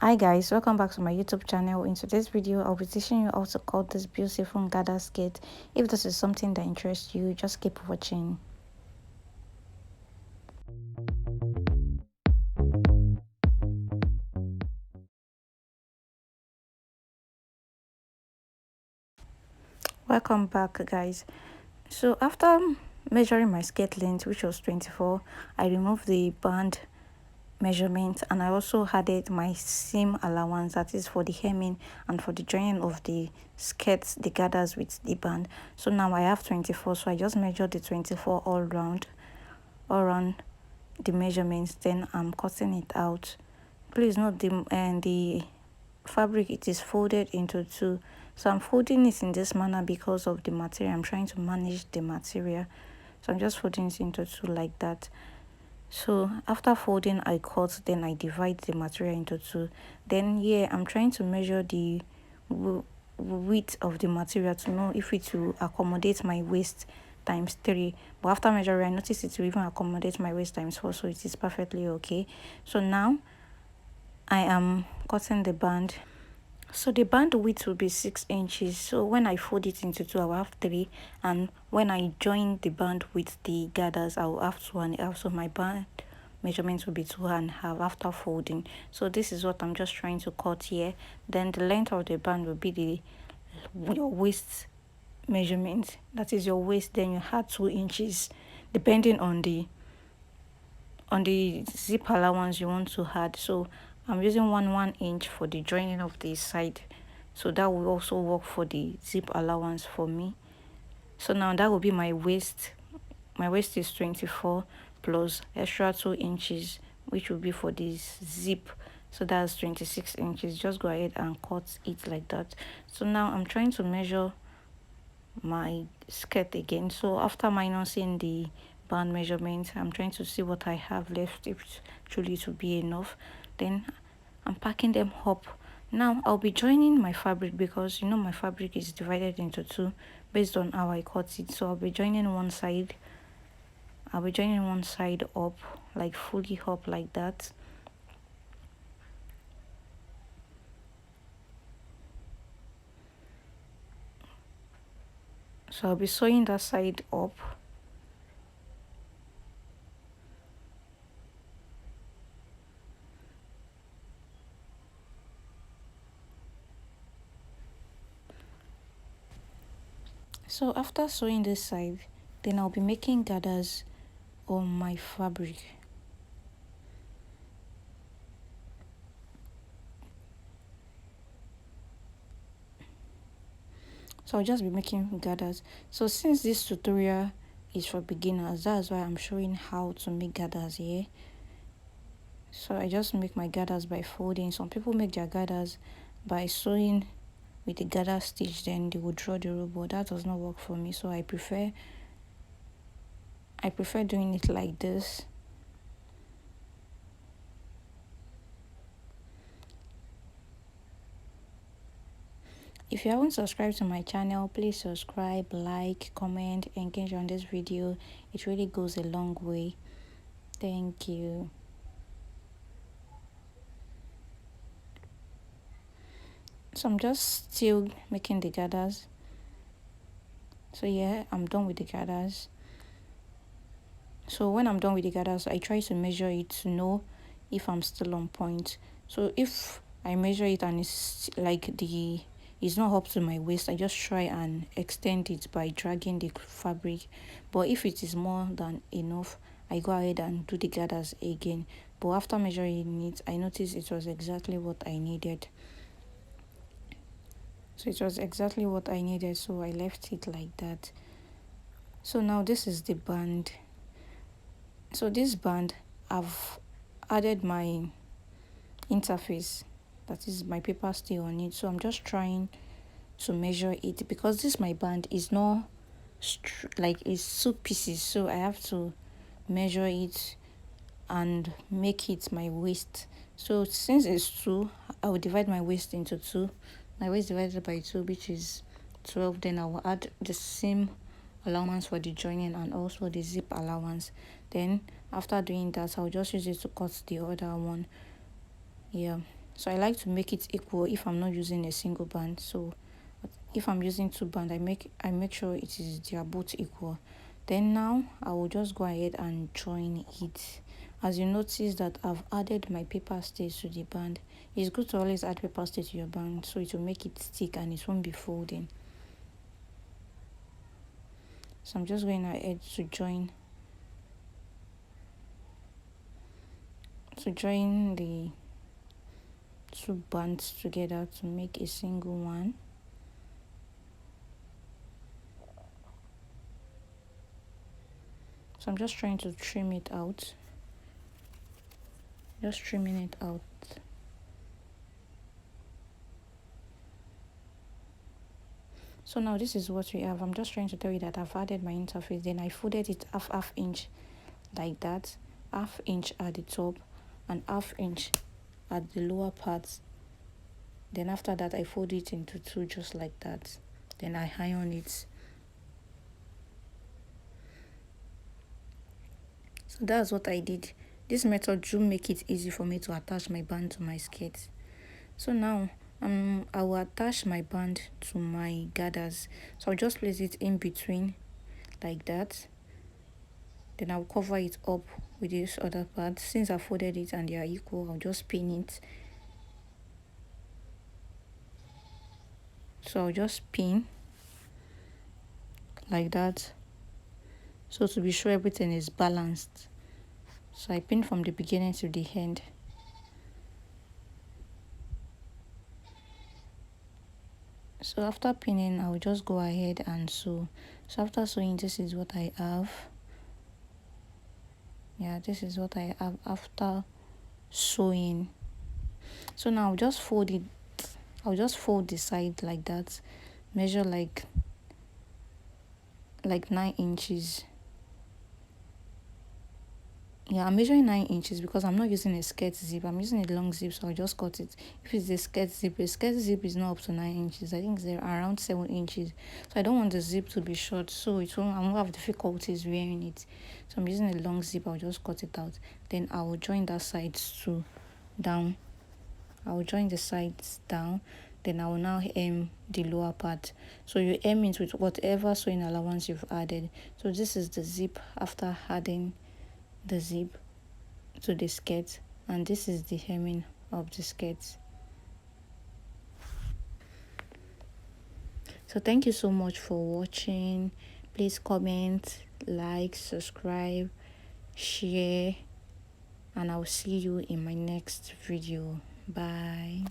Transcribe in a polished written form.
Hi guys, welcome back to my YouTube channel. In today's video, I'll be teaching you how to cut this beautiful gather skirt. If this is something that interests you, just keep watching. Welcome back guys. So after measuring my skirt length, which was 24, I removed the band measurement and I also added my seam allowance, that is for the hemming and for the joining of the skirts, the gathers with the band. So now I have 24, so I just measured the 24 all around the measurements, then I'm cutting it out. Please note the fabric, it is folded into two, so I'm folding it in this manner because of the material. I'm trying to manage the material, so I'm just folding it into two like that. So after folding, I cut, then I divide the material into two. Then here I'm trying to measure the width of the material to know if it will accommodate my waist times 3. But after measuring, I noticed it will even accommodate my waist times 4, so it is perfectly okay. So now I am cutting the band. So the band width will be 6 inches. So when I fold it into two, I will have 3, and when I join the band with the gathers, I will have 2.5. So my band measurement will be 2.5 after folding. So this is what I'm just trying to cut here. Then the length of the band will be your waist measurement, that is your waist. Then you add 2 inches depending on the zip allowance you want to add. So I'm using 1 inch for the joining of the side, so that will also work for the zip allowance for me. So now that will be my waist. My waist is 24 plus extra 2 inches, which will be for this zip, so that's 26 inches. Just go ahead and cut it like that. So now I'm trying to measure my skirt again. So after minusing the band measurement, I'm trying to see what I have left, if truly to be enough. Then I'm packing them up. Now I'll be joining my fabric, because you know my fabric is divided into two based on how I cut it. So I'll be joining one side up, like fully up like that. So I'll be sewing that side up. So after sewing this side, then I'll be making gathers on my fabric. So I'll just be making gathers. So since this tutorial is for beginners, that's why I'm showing how to make gathers here. So I just make my gathers by folding. Some people make their gathers by sewing with the gather stitch, then they will draw the row, but that does not work for me. So I prefer doing it like this. If you haven't subscribed to my channel, please subscribe, like, comment, engage on this video. It really goes a long way. Thank you. So I'm just still making the gathers. So yeah, I'm done with the gathers. So when I'm done with the gathers, I try to measure it to know if I'm still on point. So if I measure it and it's like it's not up to my waist, I just try and extend it by dragging the fabric. But if it is more than enough, I go ahead and do the gathers again. But after measuring it, I noticed it was exactly what I needed. So it was exactly what I needed, so I left it like that. So now this is the band. So this band, I've added my interface, that is my paper still on it. So I'm just trying to measure it, because this my band is not like it's 2 pieces, so I have to measure it and make it my waist. So since it's 2, I will divide my waist into 2. My waist divided by 2, which is 12. Then I will add the same allowance for the joining and also the zip allowance. Then after doing that, I'll just use it to cut the other one. Yeah, So I like to make it equal if I'm not using a single band. So if I'm using two band, I make sure they are both equal. Then now I will just go ahead and join it. As you notice that I've added my paper stitch to the band. It's good to always add paper stitch to your band so it will make it stick and it won't be folding. So I'm just going ahead to join the two bands together to make a single one. So I'm just trying to trim it out. Just trimming it out. So now this is what we have. I'm just trying to tell you that I've added my interface, then I folded it half inch like that, half inch at the top and half inch at the lower part. Then after that I fold it into two just like that, then I iron it. So that's what I did. This method do make it easy for me to attach my band to my skirt. So now I will attach my band to my gathers. So I'll just place it in between like that. Then I'll cover it up with this other part. Since I folded it and they are equal, I'll just pin it. So I'll just pin like that. So to be sure everything is balanced. So I pin from the beginning to the end. So after pinning, I'll just go ahead and sew. So after sewing, this is what I have. Yeah, this is what I have after sewing. So now I'll just fold it. I'll just fold the side like that. Measure like 9 inches. Yeah, I'm measuring 9 inches because I'm not using a skirt zip. I'm using a long zip, so I'll just cut it. If it's a skirt zip is not up to 9 inches. I think they're around 7 inches. So I don't want the zip to be short, so I won't have difficulties wearing it. So I'm using a long zip. I'll just cut it out. Then I will join that side too down. I will join the sides down. Then I will now hem the lower part. So you hem it with whatever sewing allowance you've added. So this is the zip after adding the zip to the skirt, and this is the hemming of the skirt. So thank you so much for watching. Please comment, like, subscribe, share, and I'll see you in my next video. Bye.